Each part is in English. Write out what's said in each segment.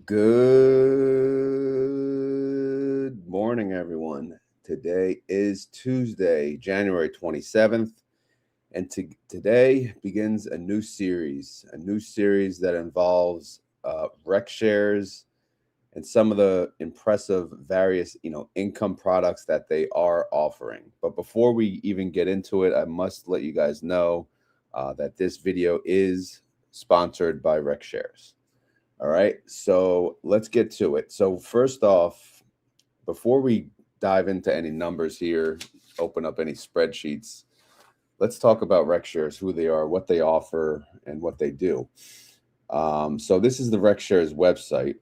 Good morning, everyone. Today is Tuesday, January 27th, and today begins a new series that involves rec shares and some of the impressive various, income products that they are offering. But before we even get into it, I must let you guys know that this video is sponsored by rec shares. All right, so let's get to it. So first off, before we dive into any numbers here, open up any spreadsheets, let's talk about RecShares, who they are, what they offer, and what they do. So this is the RecShares website.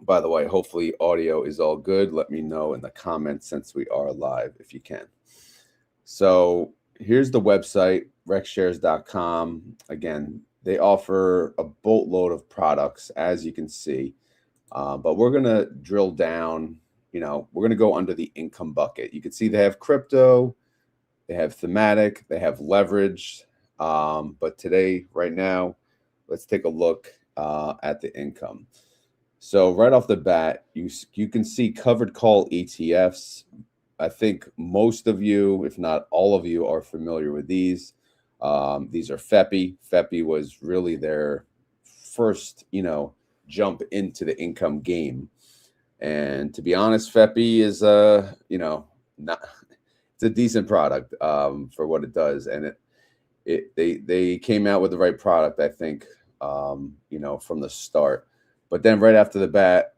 By the way, hopefully audio is all good. Let me know in the comments since we are live if you can. So here's the website, recshares.com. Again, they offer a boatload of products, as you can see. But we're going to drill down, we're going to go under the income bucket. You can see they have crypto, they have thematic, they have leverage. But today, right now, let's take a look at the income. So right off the bat, you can see covered call ETFs. I think most of you, if not all of you, are familiar with these. These are FEPI. FEPI was really their first, jump into the income game. And to be honest, FEPI is, not it's a decent product for what it does, and they came out with the right product, I think, from the start. But then right after the bat,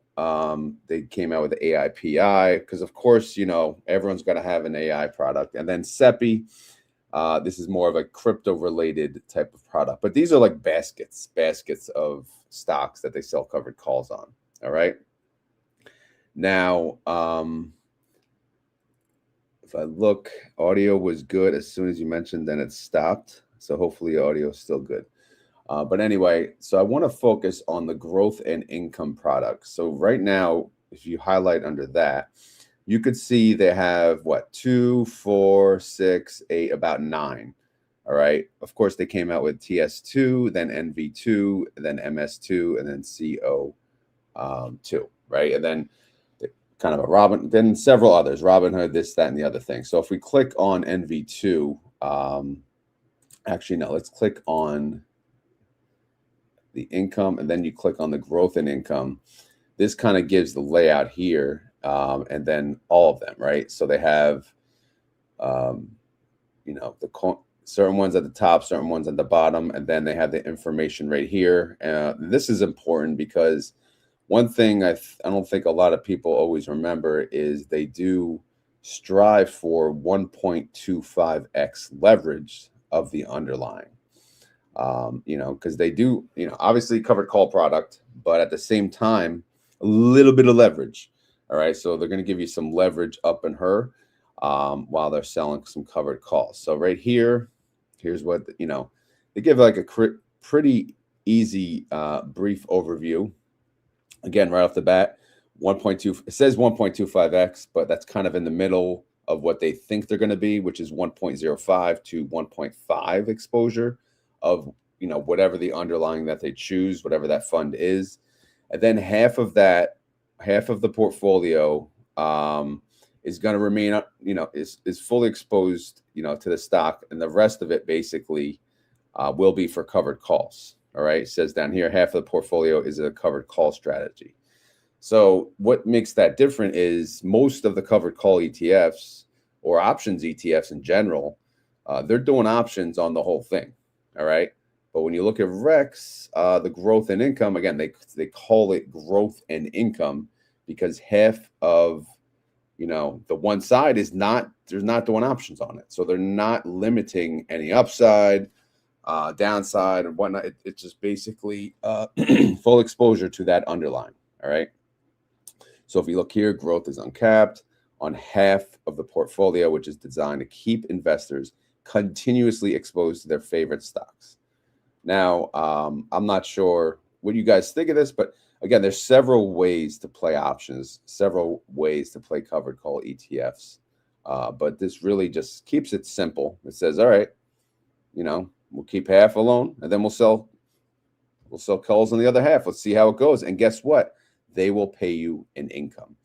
they came out with the AIPI because, of course, everyone's got to have an AI product. And then SEPI, this is more of a crypto-related type of product. But these are like baskets of stocks that they sell covered calls on. All right. Now, if I look, audio was good as soon as you mentioned, then it stopped. So hopefully audio is still good. But anyway, so I want to focus on the growth and income products. So right now, if you highlight under that, you could see they have what, 2, 4, 6, 8, about 9. All right. Of course, they came out with TS2, then NV2, then MS2, and then CO2. Right. And then kind of then several others, Robinhood, this, that, and the other thing. So if we click on NV2, actually, no, let's click on the income, and then you click on the growth and income. This kind of gives the layout here, and then all of them, right? So they have, certain ones at the top, certain ones at the bottom, and then they have the information right here. This is important because one thing I don't think a lot of people always remember is they do strive for 1.25x leverage of the underlying. Because they do, obviously covered call product, but at the same time, a little bit of leverage. All right. So they're going to give you some leverage up in her while they're selling some covered calls. So right here, here's what, they give like a pretty easy, brief overview. Again, right off the bat, 1.2, it says 1.25x, but that's kind of in the middle of what they think they're going to be, which is 1.05 to 1.5 exposure of, whatever the underlying that they choose, whatever that fund is. And then half of the portfolio is going to remain, is fully exposed, to the stock. And the rest of it basically will be for covered calls. All right. It says down here, half of the portfolio is a covered call strategy. So what makes that different is most of the covered call ETFs or options ETFs in general, they're doing options on the whole thing. All right. But when you look at Rex, the growth and income, again, they call it growth and income because half of, the one side is not doing options on it. So they're not limiting any upside, downside and whatnot. It's just basically full exposure to that underlying. All right. So if you look here, growth is uncapped on half of the portfolio, which is designed to keep investors continuously exposed to their favorite stocks. Now, I'm not sure what you guys think of this, but again, there's several ways to play options, several ways to play covered call ETFs. But this really just keeps it simple. It says, all right, we'll keep half alone and then we'll sell We'll sell calls on the other half. Let's see how it goes. And guess what? They will pay you an income.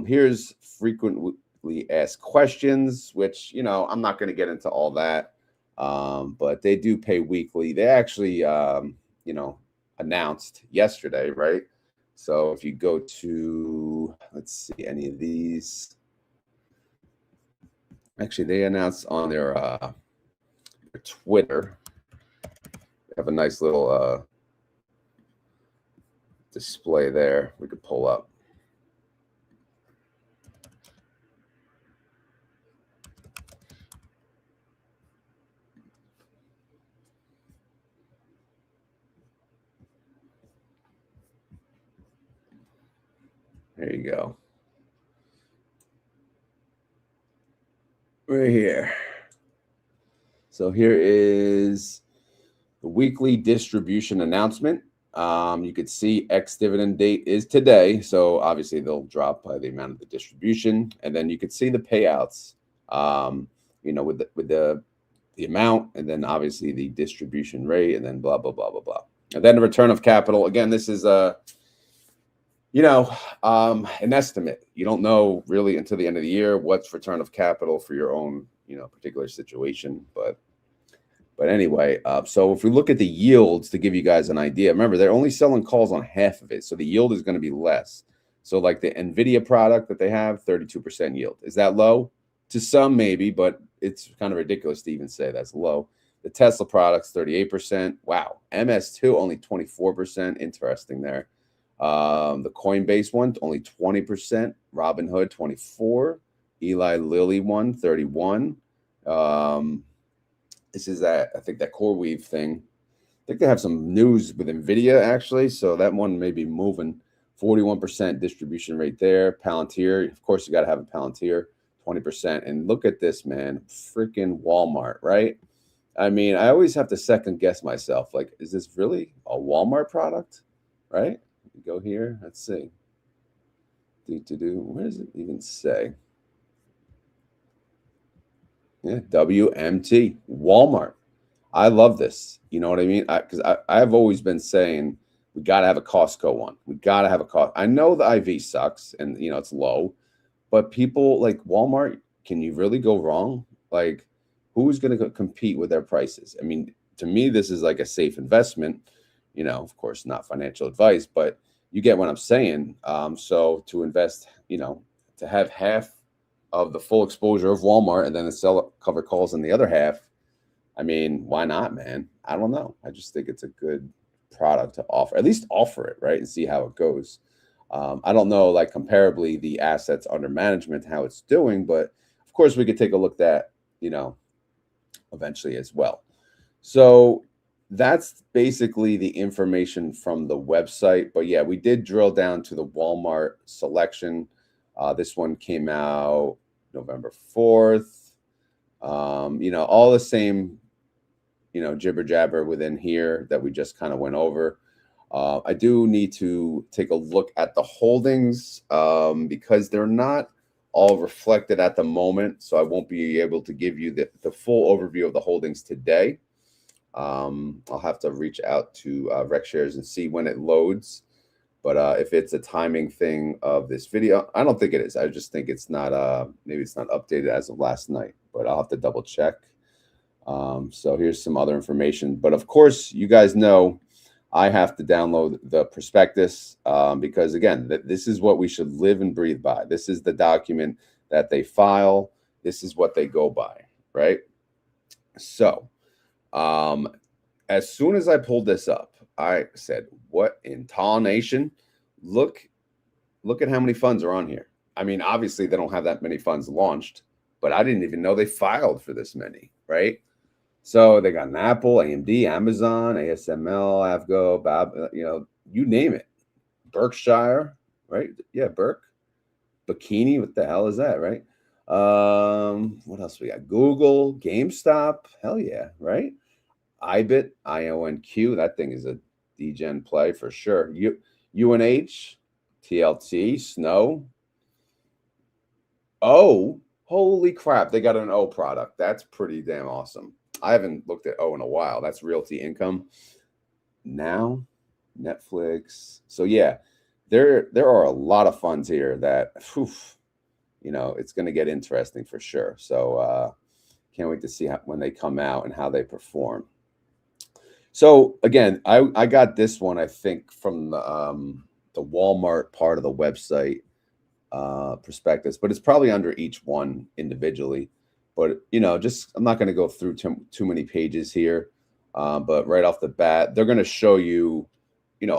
Here's frequently asked questions, which, I'm not going to get into all that. But they do pay weekly. They actually, announced yesterday, right? So if you go to, let's see, any of these, actually, they announced on their Twitter. They have a nice little display there we could pull up. There you go. Right here. So here is the weekly distribution announcement. You could see ex-dividend date is today. So obviously they'll drop by the amount of the distribution. And then you could see the payouts, with the amount, and then obviously the distribution rate, and then blah, blah, blah, blah, blah. And then the return of capital. Again, this is an estimate. You don't know really until the end of the year what's return of capital for your own, particular situation. But anyway, so if we look at the yields to give you guys an idea, remember, they're only selling calls on half of it. So the yield is going to be less. So like the NVIDIA product that they have, 32% yield. Is that low? To some, maybe, but it's kind of ridiculous to even say that's low. The Tesla products, 38%. Wow. MS2, only 24%. Interesting there. The Coinbase one, only 20%. Robinhood, 24%. Eli Lilly one, 31%. This is that, I think, that CoreWeave thing. I think they have some news with NVIDIA, actually. So that one may be moving. 41% distribution rate there. Palantir, of course, you got to have a Palantir, 20%. And look at this, man. Freaking Walmart, right? I mean, I always have to second guess myself. Like, is this really a Walmart product? Right? Go here. Let's see. Where does it even say? Yeah, WMT, Walmart. I love this. You know what I mean? Because I've always been saying we got to have a Costco one. We got to have a Costco. I know the IV sucks and, it's low, but people like Walmart, can you really go wrong? Like, who's going to compete with their prices? I mean, to me, this is like a safe investment. Of course, not financial advice, but you get what I'm saying. So to invest, to have half of the full exposure of Walmart and then to sell cover calls in the other half, I mean, why not, man? I don't know. I just think it's a good product to offer, at least offer it, right? And see how it goes. I don't know, like comparably the assets under management, how it's doing, but of course we could take a look at, eventually as well. So that's basically the information from the website. But yeah, we did drill down to the Walmart selection. This one came out November 4th. All the same, jibber jabber within here that we just kind of went over. I do need to take a look at the holdings because they're not all reflected at the moment. So I won't be able to give you the full overview of the holdings today. I'll have to reach out to RecShares and see when it loads. But if it's a timing thing of this video, I don't think it is. I just think it's not, maybe it's not updated as of last night, but I'll have to double check. So here's some other information. But of course, you guys know I have to download the prospectus because, again, this is what we should live and breathe by. This is the document that they file. This is what they go by, right? So as soon as I pulled this up, I said, what in Tall Nation? Look at how many funds are on here. I mean, obviously they don't have that many funds launched, but I didn't even know they filed for this many, right? So they got an Apple, AMD, Amazon, ASML, Avgo, Bob, you name it. Berkshire, right? Yeah, Burke. Bikini, what the hell is that, right? What else we got? Google, GameStop, hell yeah, right? IBIT, IONQ, that thing is a degen play for sure. UNH, TLT, Snow. Oh, holy crap, they got an O product. That's pretty damn awesome. I haven't looked at O in a while. That's Realty Income. now, Netflix. So yeah, there are a lot of funds here that, whew, it's going to get interesting for sure. So can't wait to see when they come out and how they perform. So again, I got this one, I think, from the Walmart part of the website perspectives, but it's probably under each one individually. But just I'm not going to go through too many pages here. But right off the bat, they're going to show you,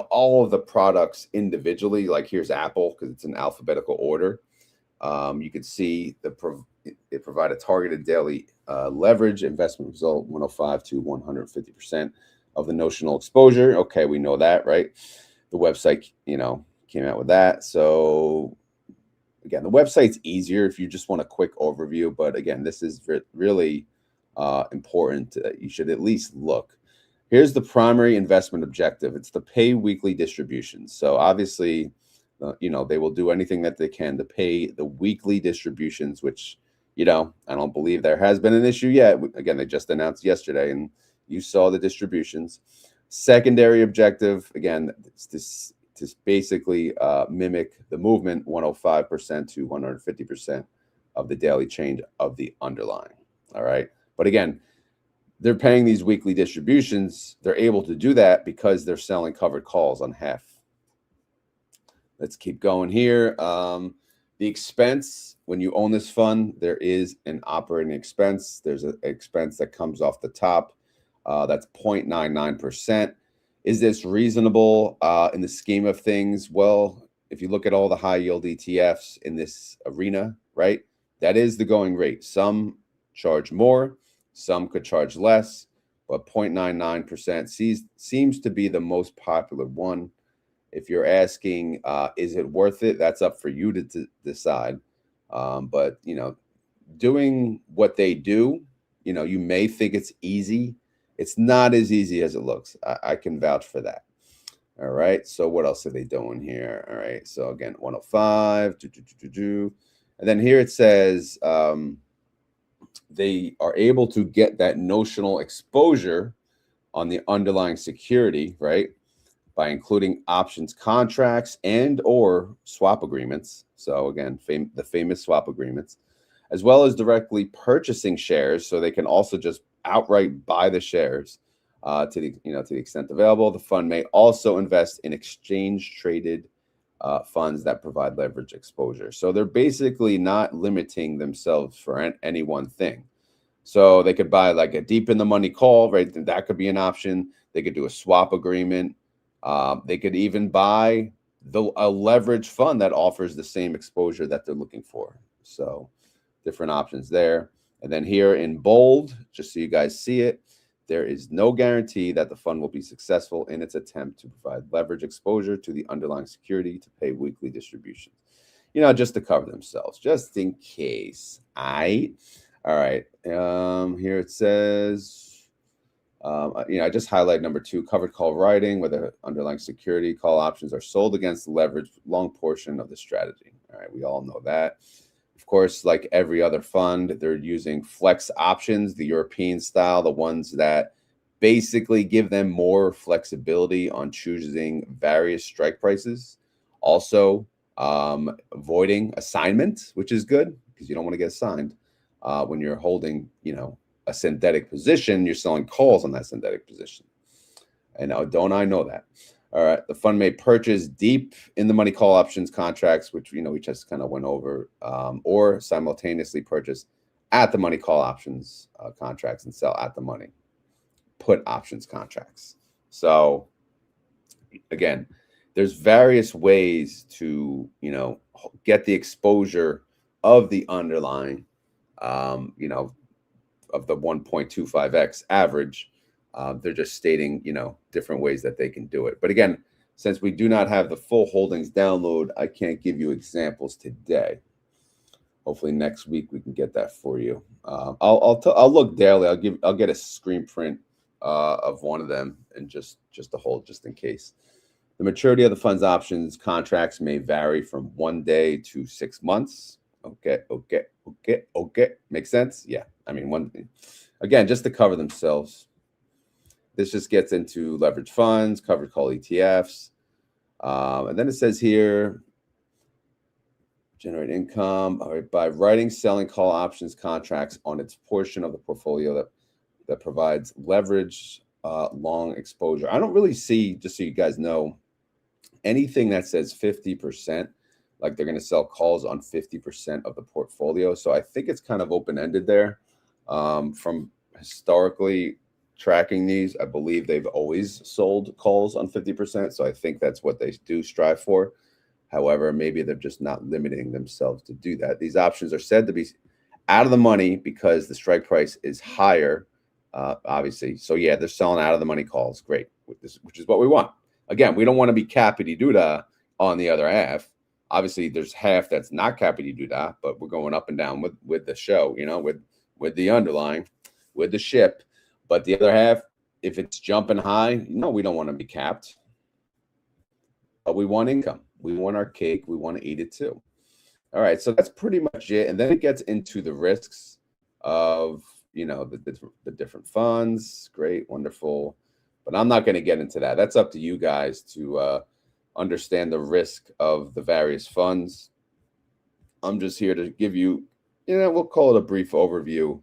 all of the products individually. Like here's Apple because it's in alphabetical order. You can see they provide a targeted daily leverage investment result 105 to 150% of the notional exposure. Okay, we know that, right? The website, came out with that. So again, the website's easier if you just want a quick overview. But again, this is really important. You should at least look. Here's the primary investment objective. It's to pay weekly distributions. So obviously, they will do anything that they can to pay the weekly distributions, which, I don't believe there has been an issue yet. Again, they just announced yesterday, and you saw the distributions. Secondary objective, again, to basically mimic the movement 105% to 150% of the daily change of the underlying. All right. But again, they're paying these weekly distributions. They're able to do that because they're selling covered calls on half. Let's keep going here. The expense, when you own this fund, there is an operating expense. There's an expense that comes off the top. That's 0.99%. Is this reasonable in the scheme of things? Well, if you look at all the high yield ETFs in this arena, right, that is the going rate. Some charge more, some could charge less, but 0.99% seems to be the most popular one. If you're asking, is it worth it? That's up for you to decide. But, doing what they do, you may think it's easy. It's not as easy as it looks. I can vouch for that. All right. So what else are they doing here? All right. So again, 105. And then here it says they are able to get that notional exposure on the underlying security, right, by including options contracts and or swap agreements. So again, the famous swap agreements, as well as directly purchasing shares. So they can also just outright buy the shares to the extent available. The fund may also invest in exchange traded funds that provide leverage exposure. So they're basically not limiting themselves for any one thing. So they could buy like a deep in the money call, right? That could be an option. They could do a swap agreement. They could even buy a leverage fund that offers the same exposure that they're looking for. So different options there. And then here in bold, just so you guys see it, there is no guarantee that the fund will be successful in its attempt to provide leverage exposure to the underlying security to pay weekly distributions. Just to cover themselves, just in case. All right. Here it says, I just highlight number 2, covered call writing, where the underlying security call options are sold against the leverage long portion of the strategy. All right. We all know that. Of course, like every other fund, they're using flex options, the European style, the ones that basically give them more flexibility on choosing various strike prices. Also, avoiding assignment, which is good because you don't want to get assigned when you're holding, a synthetic position. You're selling calls on that synthetic position. And now, don't I know that? All right. The fund may purchase deep in the money call options contracts, which, we just kind of went over, or simultaneously purchase at the money call options contracts and sell at the money put options contracts. So again, there's various ways to, get the exposure of the underlying, of the 1.25x average. They're just stating, different ways that they can do it. But again, since we do not have the full holdings download, I can't give you examples today. Hopefully next week we can get that for you. I'll look daily. I'll get a screen print of one of them and just to hold just in case. The maturity of the fund's options contracts may vary from 1 day to 6 months. Okay. Makes sense? Yeah. I mean, again, just to cover themselves. this just gets into leveraged funds, covered call ETFs. And then it says here, generate income by writing, selling call options contracts on its portion of the portfolio that provides leverage long exposure. I don't really see, just so you guys know, anything that says 50%, like they're going to sell calls on 50% of the portfolio. So I think it's kind of open-ended there. From historically tracking these, I believe they've always sold calls on 50%. So I think that's what they do strive for. However, maybe they're just not limiting themselves to do that. These options are said to be out of the money because the strike price is higher, obviously. So yeah, they're selling out of the money calls. Great, which is what we want. Again, we don't want to be cappity-doo-dah on the other half. Obviously, there's half that's not cappity-doo-dah, but we're going up and down with the show, you know, with the underlying, with the ship. But the other half, if it's jumping high, no, we don't want to be capped. But we want income. We want our cake. We want to eat it too. All right, so that's pretty much it. And then it gets into the risks of, you know, the different funds. Great, wonderful. But I'm not going to get into that. That's up to you guys to understand the risk of the various funds. I'm just here to give you, you know, we'll call it a brief overview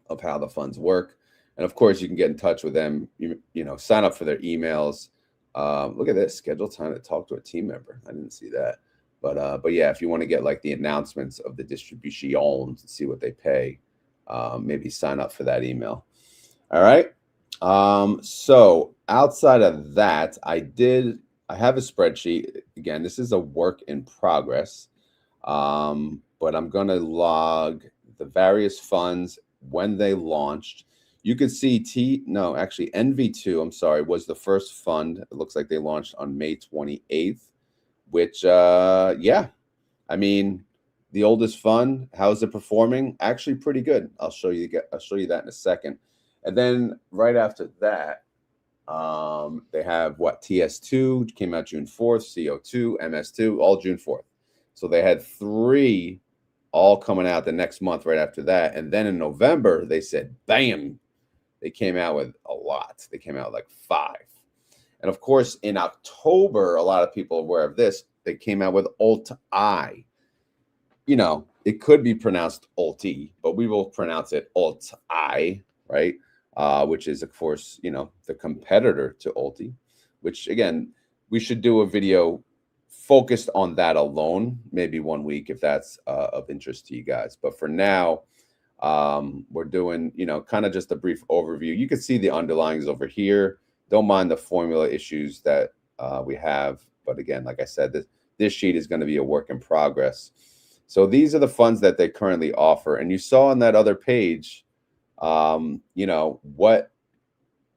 of how the funds work. And of course, you can get in touch with them, you know, sign up for their emails. Look at this, schedule time to talk to a team member. I didn't see that. But yeah, if you want to get like the announcements of the distributions and see what they pay, maybe sign up for that email. All right. So outside of that, I have a spreadsheet. Again, this is a work in progress. But I'm going to log the various funds when they launched. You could see NV2, I'm sorry, was the first fund. It looks like they launched on May 28th, which, yeah, I mean, the oldest fund, how's it performing? Actually pretty good. I'll show you that in a second. And then right after that, they have what? TS2 which came out June 4th, CO2, MS2, all June 4th. So they had 3 all coming out the next month right after that. And then in November, they said, bam, they came out with a lot. They came out like 5. And of course, in October, a lot of people are aware of this. They came out with Alt-I. You know, it could be pronounced Alt-E, but we will pronounce it Alt-I, right? Which is, of course, you know, the competitor to Alt-E, which, again, we should do a video focused on that alone, maybe one week if that's of interest to you guys. But for now, we're doing, you know, kind of just a brief overview. You can see the underlyings over here. Don't mind the formula issues that we have. But again, like I said, this sheet is going to be a work in progress. So these are the funds that they currently offer. And you saw on that other page, you know, what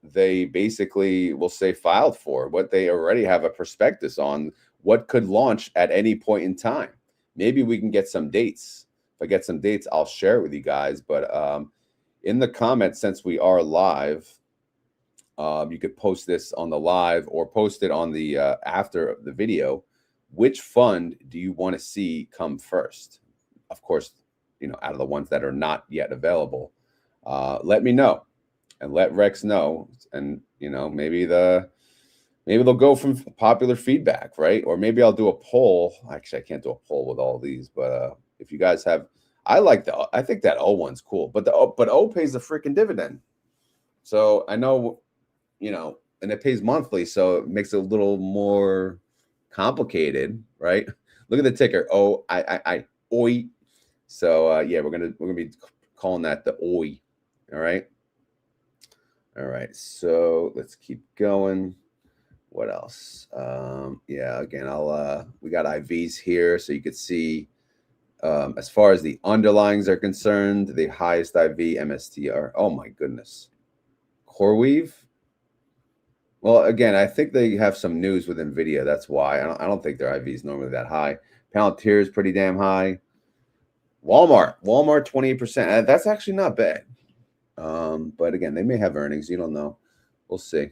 they basically will say filed for, what they already have a prospectus on, what could launch at any point in time. Maybe we can get some dates. If I get some dates, I'll share it with you guys. But in the comments, since we are live, you could post this on the live or post it on the after the video. Which fund do you want to see come first? Of course, you know, out of the ones that are not yet available. Let me know and let Rex know. And, you know, maybe they'll go from popular feedback, right? Or maybe I'll do a poll. Actually, I can't do a poll with all these, but if you guys have, I think that O one's cool, but O pays a freaking dividend. So I know, you know, and it pays monthly, so it makes it a little more complicated, right? Look at the ticker, OI. So yeah, we're gonna be calling that the OI. All right. So let's keep going. What else? Yeah, again, we got IVs here, so you could see as far as the underlyings are concerned, the highest IV MSTR. Oh my goodness, CoreWeave. Well, again, I think they have some news with NVIDIA. That's why I don't think their IV is normally that high. Palantir is pretty damn high. Walmart 28%. That's actually not bad. But again, they may have earnings. You don't know. We'll see.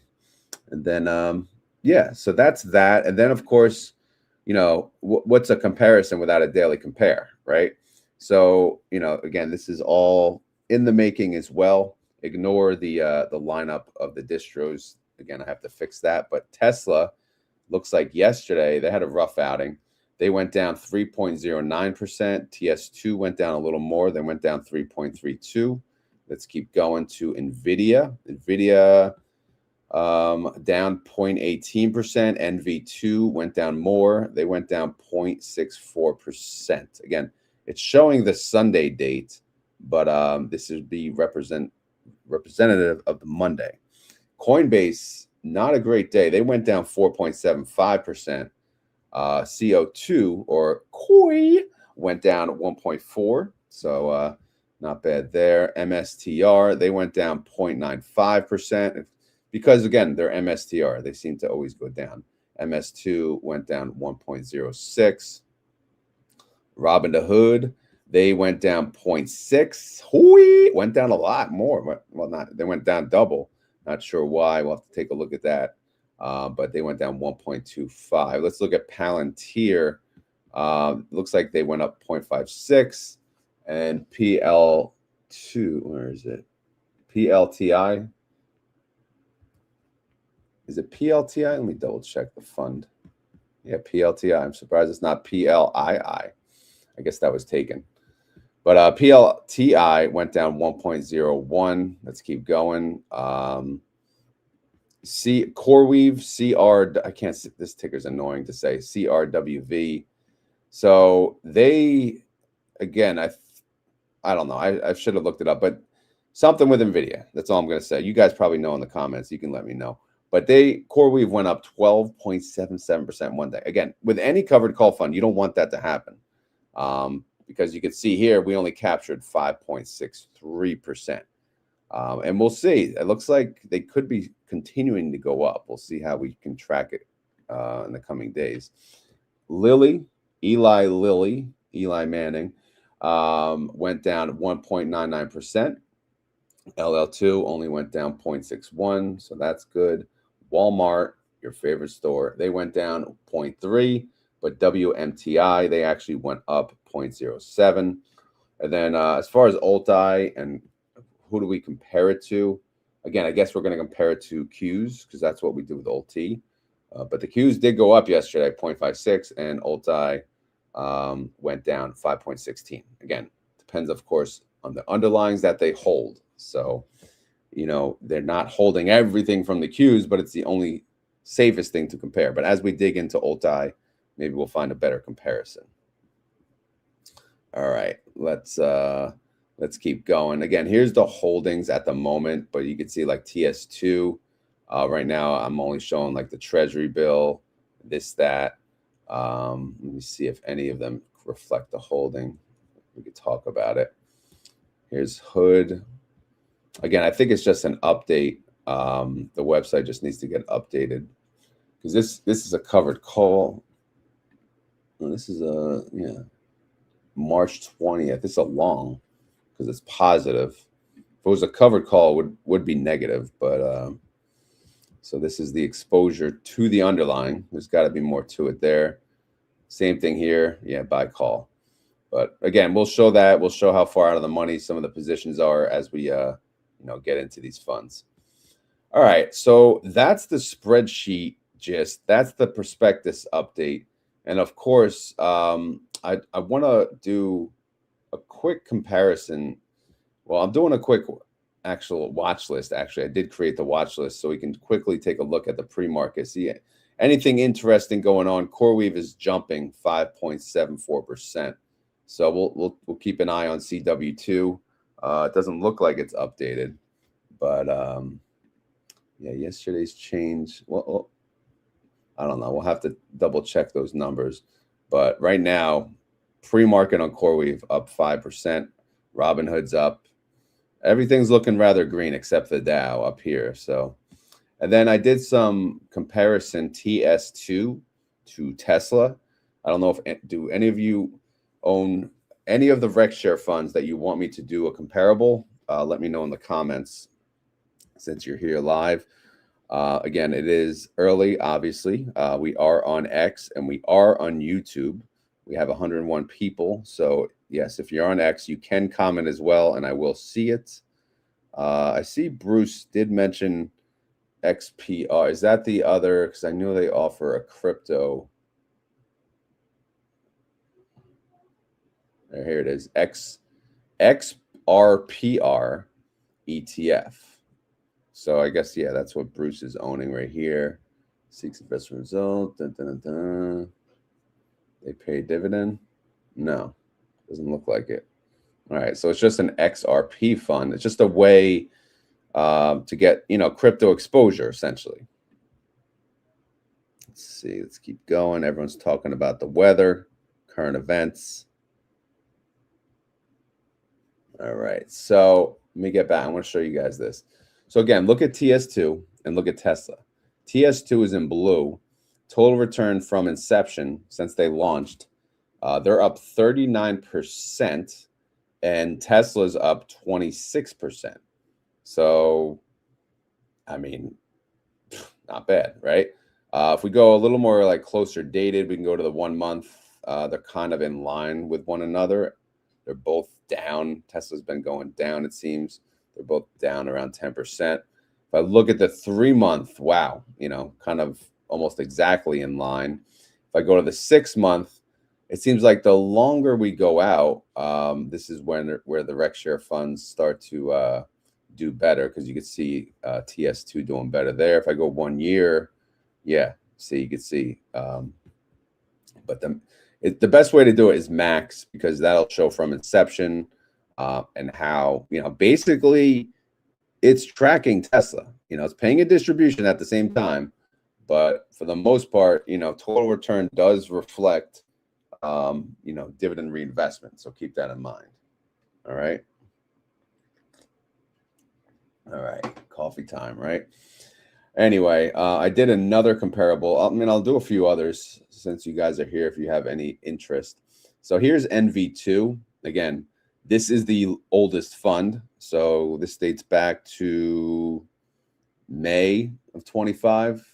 And then yeah, so that's that. And then, of course, you know, what's a comparison without a daily compare, right? So, you know, again, this is all in the making as well. Ignore the lineup of the distros. Again, I have to fix that. But Tesla looks like yesterday they had a rough outing. They went down 3.09%. TS2 went down a little more. They went down 3.32. Let's keep going to NVIDIA. NVIDIA down 0.18%. NV2 went down more. They went down 0.64%. Again, it's showing the Sunday date, but this would be representative of the Monday. Coinbase, not a great day. They went down 4.75%. CO2 or KOI went down 1.4. So not bad there. MSTR, they went down 0.95%. Because, again, they're MSTR. They seem to always go down. MS2 went down 1.06. Robinhood, they went down 0.6. Hui, went down a lot more. Well, they went down double. Not sure why. We'll have to take a look at that. But they went down 1.25. Let's look at Palantir. Looks like they went up 0.56. And PL2, where is it? PLTI. Is it PLTI? Let me double check the fund. Yeah, PLTI. I'm surprised it's not PLII. I guess that was taken. But PLTI went down 1.01. Let's keep going. CoreWeave, I can't, this ticker's annoying to say, CRWV. So they, again, I don't know. I should have looked it up, but something with NVIDIA. That's all I'm going to say. You guys probably know in the comments. You can let me know. But CoreWeave went up 12.77% one day. Again, with any covered call fund, you don't want that to happen. Because you can see here, we only captured 5.63%. And we'll see. It looks like they could be continuing to go up. We'll see how we can track it in the coming days. Eli Manning, went down 1.99%. LL2 only went down 0.61, so that's good. Walmart, your favorite store, they went down 0.3, but WMTI, they actually went up 0.07. And then as far as ULTI and who do we compare it to? Again, I guess we're going to compare it to Qs because that's what we do with ULT. But the Qs did go up yesterday, 0.56, and ULTI went down 5.16. Again, depends, of course, on the underlyings that they hold. So, they're not holding everything from the Qs, but it's the only safest thing to compare. But as we dig into ULTI, maybe we'll find a better comparison. All right, let's keep going. Again, here's the holdings at the moment, but you can see like TS2. Right now, I'm only showing like the Treasury bill, this, that. Let me see if any of them reflect the holding. We could talk about it. Here's Hood. Again, I think it's just an update. The website just needs to get updated because this is a covered call. This is March 20th. It's a long because it's positive. If it was a covered call, it would be negative. But so this is the exposure to the underlying. There's got to be more to it there. Same thing here. Yeah, buy call. But again, we'll show that. We'll show how far out of the money some of the positions are as we get into these funds. All right, so that's the spreadsheet gist. That's the prospectus update. And of course, I want to do a quick comparison. Well, I'm doing a quick actual watch list. Actually, I did create the watch list so we can quickly take a look at the pre-market. See anything interesting going on. CoreWeave is jumping 5.74%. So we'll keep an eye on CW2. It doesn't look like it's updated, but yeah, yesterday's change. Well, I don't know. We'll have to double check those numbers. But right now, pre-market on CoreWeave up 5%. Robinhood's up. Everything's looking rather green except the Dow up here. So, and then I did some comparison TS2 to Tesla. I don't know if do any of you own any of the RecShare funds that you want me to do a comparable. Let me know in the comments since you're here live. Again, it is early, obviously. We are on X and we are on YouTube. We have 101 people. So yes, if you're on X, you can comment as well and I will see it. I see Bruce did mention XPR. Is that the other? Because I know they offer a crypto. Here it is. XRPR ETF. So I guess, yeah, that's what Bruce is owning right here. Seeks investment result. Dun, dun, dun, dun. They pay dividend? No, doesn't look like it. All right, so it's just an XRP fund. It's just a way to get, crypto exposure, essentially. Let's see. Let's keep going. Everyone's talking about the weather, current events. All right, so let me get back. I want to show you guys this. So again, look at TS2 and look at Tesla. TS2 is in blue. Total return from inception since they launched, they're up 39%, and Tesla's up 26%. So, I mean, not bad, right? If we go a little more like closer dated, we can go to the 1 month. They're kind of in line with one another. They're both down. Tesla's been going down, it seems. They're both down around 10%. If I look at the 3 month, wow, kind of almost exactly in line. If I go to the 6 month, it seems like the longer we go out, this is where the rec share funds start to do better, because you can see TS2 doing better there. If I go 1 year, yeah, you can see. But the best way to do it is max, because that'll show from inception and how, basically it's tracking Tesla. It's paying a distribution at the same time. But for the most part, total return does reflect, dividend reinvestment. So keep that in mind. All right. All right. Coffee time, right? Anyway, I did another comparable. I'll do a few others since you guys are here if you have any interest. So here's NV2. Again, this is the oldest fund. So this dates back to May of 25.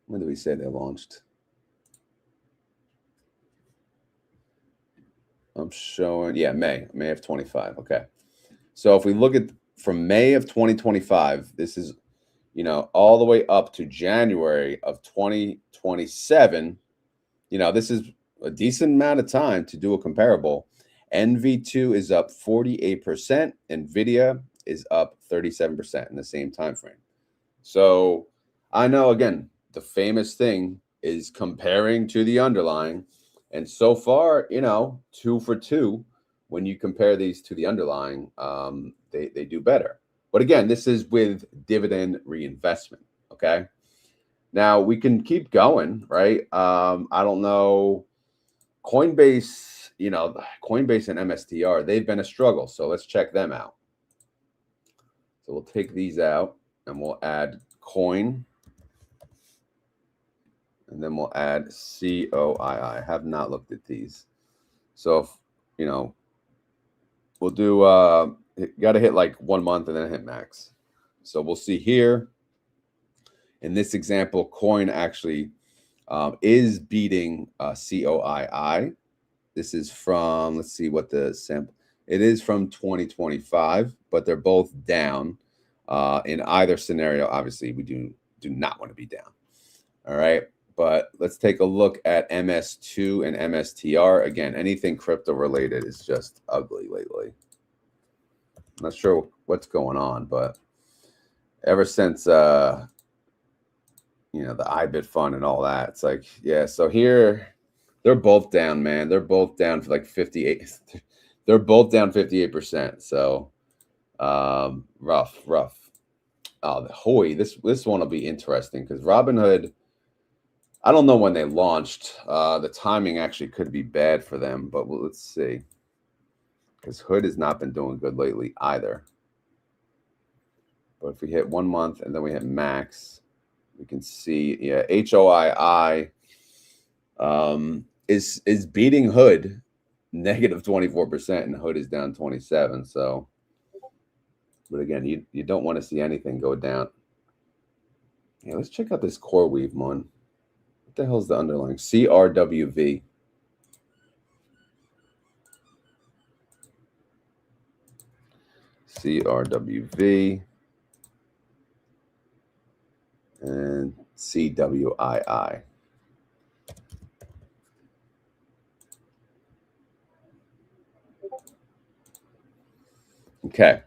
When did we say they launched? I'm showing, yeah, May of 25. Okay. So if we look at from May of 2025, this is, all the way up to January of 2027, this is a decent amount of time to do a comparable. NV2 is up 48%. NVIDIA is up 37% in the same time frame. So I know, again, the famous thing is comparing to the underlying. And so far, 2 for 2, when you compare these to the underlying, they do better. But again, this is with dividend reinvestment, okay? Now, we can keep going, right? I don't know. Coinbase, Coinbase and MSTR, they've been a struggle. So let's check them out. So we'll take these out and we'll add Coin. And then we'll add COII. I have not looked at these. So, we'll do, got to hit like 1 month and then hit max. So we'll see here. In this example, Coin actually is beating COII. This is from, let's see what the sample, it is from 2025, but they're both down. In either scenario, obviously, we do not want to be down. All right. But let's take a look at MS2 and MSTR. Again, anything crypto related is just ugly lately. I'm not sure what's going on, but ever since the IBIT fund and all that, it's like, yeah. So here, they're both down, man. They're both down for like 58. They're both down 58%. So rough. Oh, the Hoi. This one will be interesting because Robinhood, I don't know when they launched. The timing actually could be bad for them, but let's see. Because Hood has not been doing good lately either. But if we hit 1 month and then we hit max, we can see, yeah, HOII is beating Hood negative 24%, and Hood is down 27. So, but again, you don't want to see anything go down. Yeah, let's check out this core weave one. What the hell is the underlying? CRWV. CRWV, and CWII. Okay.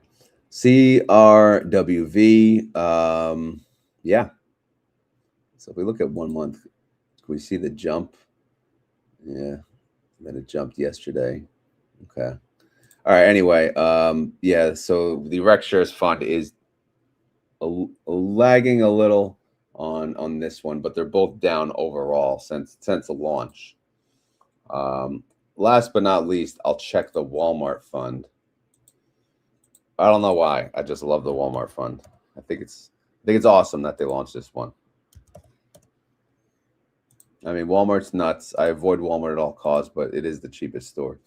CRWV. Yeah. So if we look at 1 month, can we see the jump? Yeah. Then it jumped yesterday. Okay. All right. Anyway, yeah. So the Rex Shares Fund is lagging a little on this one, but they're both down overall since the launch. Last but not least, I'll check the Walmart fund. I don't know why. I just love the Walmart fund. I think it's awesome that they launched this one. I mean, Walmart's nuts. I avoid Walmart at all costs, but it is the cheapest store.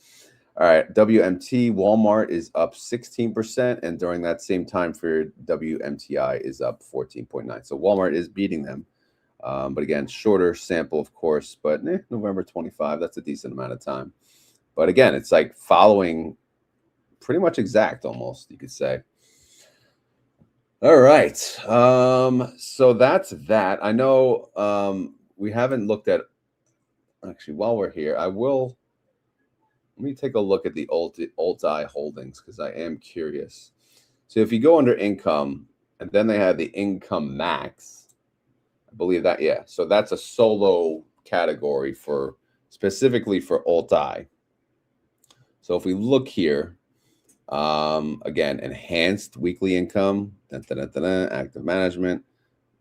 All right, WMT, Walmart is up 16%, and during that same time period, WMTI is up 14.9. So Walmart is beating them. But again, shorter sample, of course, but November 25, that's a decent amount of time. But again, it's like following pretty much exact almost, you could say. All right. So that's that. I know we haven't looked at, actually, while we're here, let me take a look at the alt-I holdings because I am curious. So if you go under income, and then they have the income max, I believe that, yeah. So that's a solo category specifically for alt-I. So if we look here, again, enhanced weekly income, active management.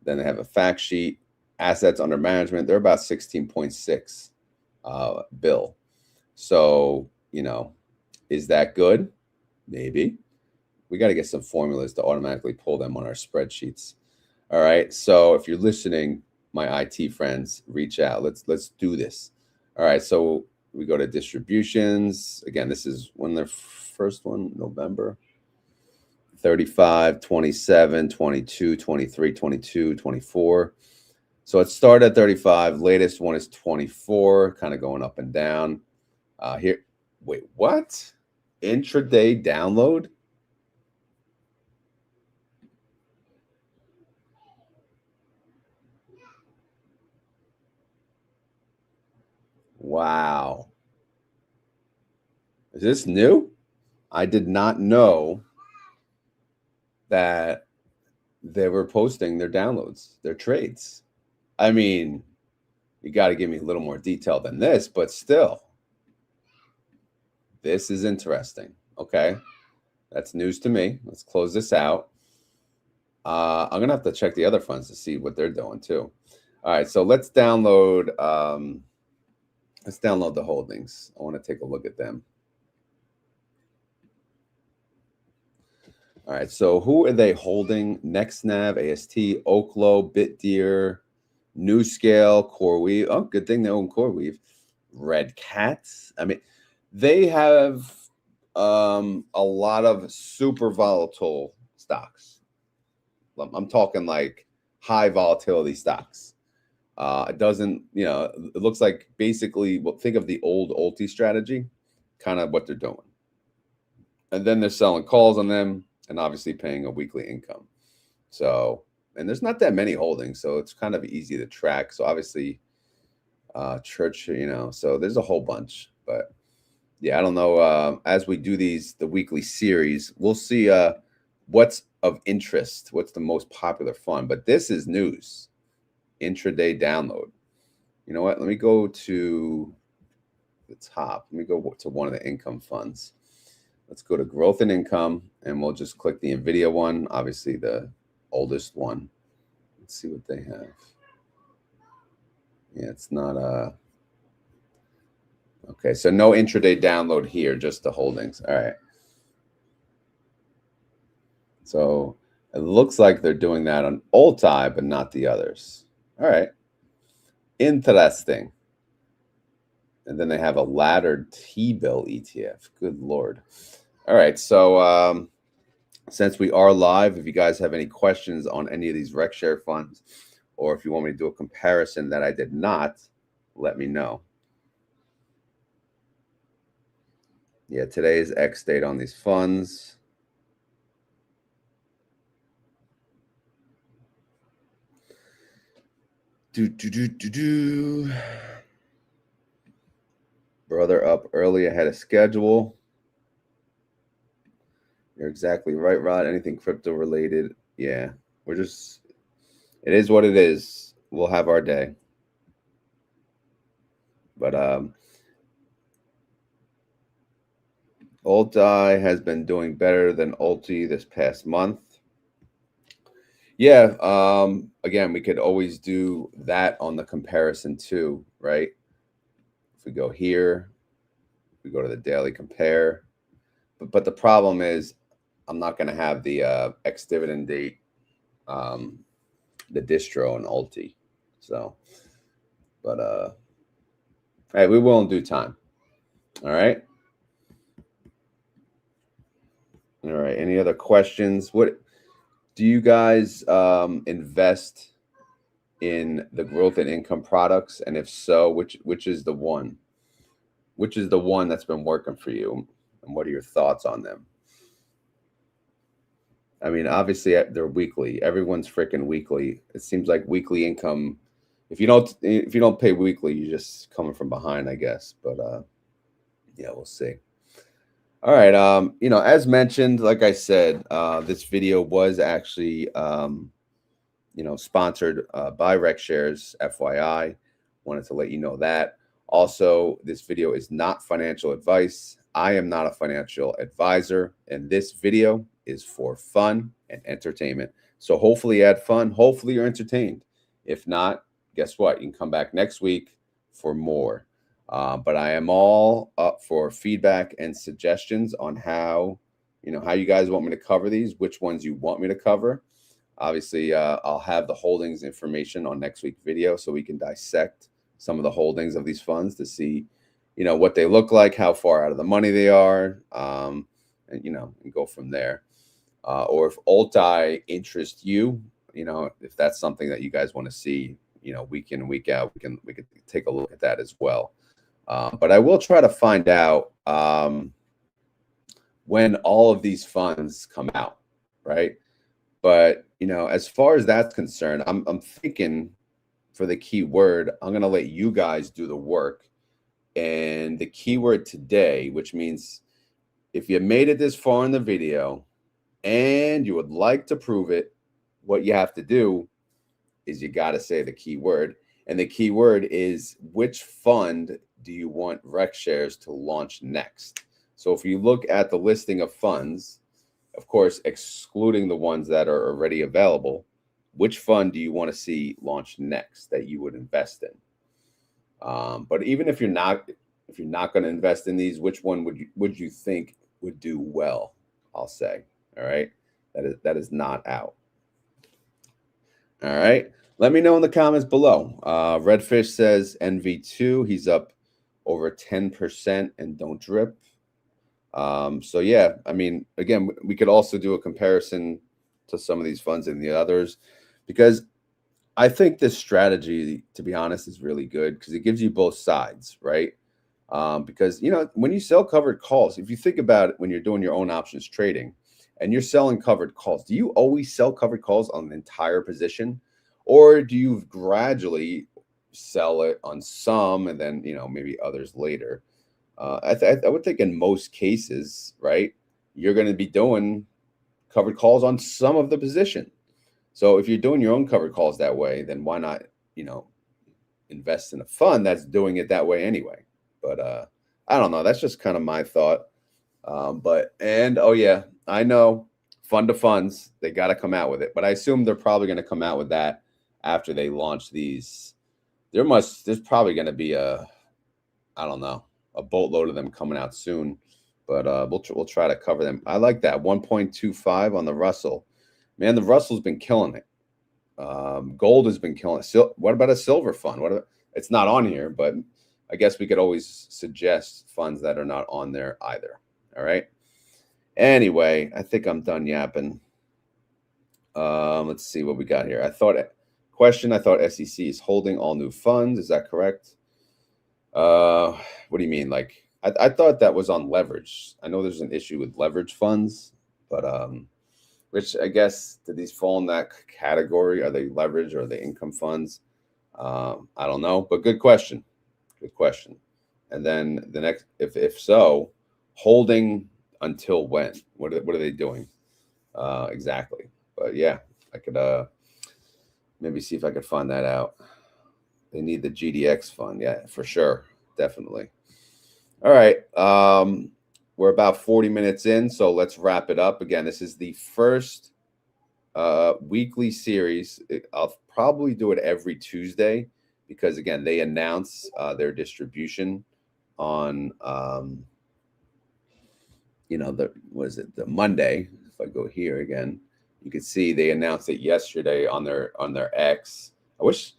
Then they have a fact sheet, assets under management. They're about 16.6 bill. So, is that good? Maybe. We got to get some formulas to automatically pull them on our spreadsheets. All right. So if you're listening, my IT friends, reach out. Let's do this. All right. So we go to distributions. Again, this is when the first one, November. 35, 27, 22, 23, 22, 24. So it started at 35. Latest one is 24, kind of going up and down. Here, wait, what? Intraday download? Wow. Is this new? I did not know that they were posting their downloads, their trades. I mean, you got to give me a little more detail than this, but still, this is interesting. Okay. That's news to me. Let's close this out. I'm going to have to check the other funds to see what they're doing too. All right. So let's download the holdings. I want to take a look at them. All right. So who are they holding? NextNav, AST, Oklo, BitDeer, NewScale, CoreWeave. Oh, good thing they own CoreWeave. Red Cats. I mean, they have a lot of super volatile stocks. I'm talking like high volatility stocks. It doesn't, it looks like basically, think of the old Ulti strategy, kind of what they're doing. And then they're selling calls on them and obviously paying a weekly income. So, and there's not that many holdings, so it's kind of easy to track. So obviously, Church, so there's a whole bunch. But yeah, I don't know. As we do the weekly series, we'll see what's of interest, what's the most popular fund. But this is news. Intraday download. You know what? Let me go to the top. Let me go to one of the income funds. Let's go to growth and income, and we'll just click the NVIDIA one, obviously the oldest one. Let's see what they have. Yeah, it's not okay, so no intraday download here, just the holdings. All right. So it looks like they're doing that on alt-I, but not the others. All right. Interesting. And then they have a laddered T-bill ETF. Good Lord. All right. So since we are live, if you guys have any questions on any of these rec share funds, or if you want me to do a comparison that I did not, let me know. Yeah, today is X date on these funds. Brother up early ahead of schedule. You're exactly right, Rod. Anything crypto related. Yeah. It is what it is. We'll have our day. But Ulti has been doing better than Ulti this past month. Yeah. Again, we could always do that on the comparison too, right? If we go here, we go to the daily compare. But the problem is I'm not going to have the ex-dividend date, the distro and Ulti. So, but hey, we will in due time. All right. All right. Any other questions? What do you guys invest in the growth and income products? And if so, which is the one? Which is the one that's been working for you? And what are your thoughts on them? I mean, obviously they're weekly. Everyone's freaking weekly. It seems like weekly income. If you don't pay weekly, you're just coming from behind, I guess. But yeah, we'll see. All right. As mentioned, like I said, this video was actually sponsored by RecShares, FYI. Wanted to let you know that. Also, this video is not financial advice. I am not a financial advisor, and this video is for fun and entertainment. So hopefully you had fun. Hopefully you're entertained. If not, guess what? You can come back next week for more. But I am all up for feedback and suggestions on how you guys want me to cover these, which ones you want me to cover. Obviously, I'll have the holdings information on next week's video so we can dissect some of the holdings of these funds to see, what they look like, how far out of the money they are, and go from there. Or if Ulti interests you, if that's something that you guys want to see, week in and week out, we can take a look at that as well. But I will try to find out when all of these funds come out, right? But as far as that's concerned, I'm thinking for the keyword, I'm gonna let you guys do the work. And the keyword today, which means if you made it this far in the video and you would like to prove it, what you have to do is you got to say the keyword. And the keyword is, which fund do you want RecShares to launch next? So if you look at the listing of funds, of course, excluding the ones that are already available, which fund do you want to see launch next that you would invest in? But even if you're not going to invest in these, which one would you think would do well? I'll say, all right, that is not out. All right, let me know in the comments below. Redfish says NV2, he's up over 10% and don't drip. So yeah, I mean, again, we could also do a comparison to some of these funds and the others, because I think this strategy, to be honest, is really good because it gives you both sides, right? Because when you sell covered calls, if you think about it, when you're doing your own options trading and you're selling covered calls, do you always sell covered calls on an entire position, or do you gradually sell it on some and then maybe others later? I would think in most cases, right, you're going to be doing covered calls on some of the position. So if you're doing your own covered calls that way, then why not, invest in a fund that's doing it that way anyway? But I don't know. That's just kind of my thought. Oh yeah, I know fund to funds, they got to come out with it. But I assume they're probably going to come out with that after they launch these. There's probably going to be a boatload of them coming out soon, but we'll try to cover them. I like that 1.25 on the Russell. Man, the Russell's been killing it. Gold has been killing it. What about a silver fund? It's not on here, but I guess we could always suggest funds that are not on there either. All right. Anyway, I think I'm done yapping. Let's see what we got here. I thought SEC is holding all new funds. Is that correct? What do you mean? Like, I thought that was on leverage. I know there's an issue with leverage funds, but which I guess, do these fall in that category? Are they leverage or are they income funds? I don't know, but good question. Good question. And then the next, if so, holding until when? What are they doing exactly? But yeah, I could maybe see if I could find that out. They need the GDX fund, yeah, for sure, definitely. All right, we're about 40 minutes in, so let's wrap it up. Again, this is the first weekly series. I'll probably do it every Tuesday because again, they announce their distribution on the Monday. If I go here again, you can see they announced it yesterday on their X. I wish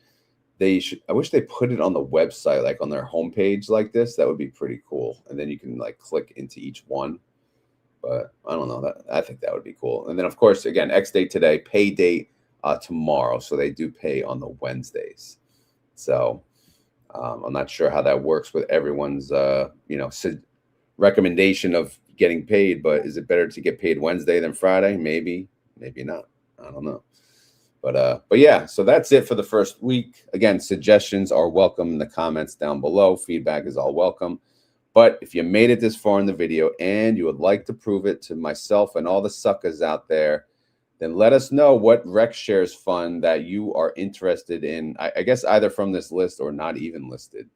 they put it on the website, like on their homepage like this. That would be pretty cool. And then you can like click into each one. But I don't know. I think that would be cool. And then of course, again, X date today, pay date tomorrow. So they do pay on the Wednesdays. So I'm not sure how that works with everyone's recommendation of getting paid, but is it better to get paid Wednesday than Friday? Maybe not. I don't know. But yeah, so that's it for the first week. Again, suggestions are welcome in the comments down below. Feedback is all welcome. But if you made it this far in the video and you would like to prove it to myself and all the suckers out there, then let us know what Rex Shares fund that you are interested in. I guess either from this list or not even listed,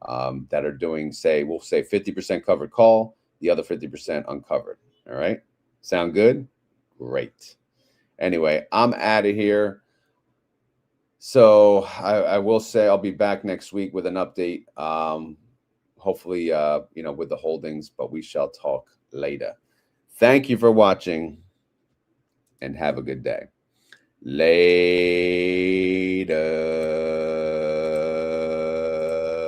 that are doing, we'll say 50% covered call, the other 50% uncovered. All right. Sound good? Great. Anyway, I'm out of here. So I will say I'll be back next week with an update. Hopefully, with the holdings, but we shall talk later. Thank you for watching and have a good day. Later.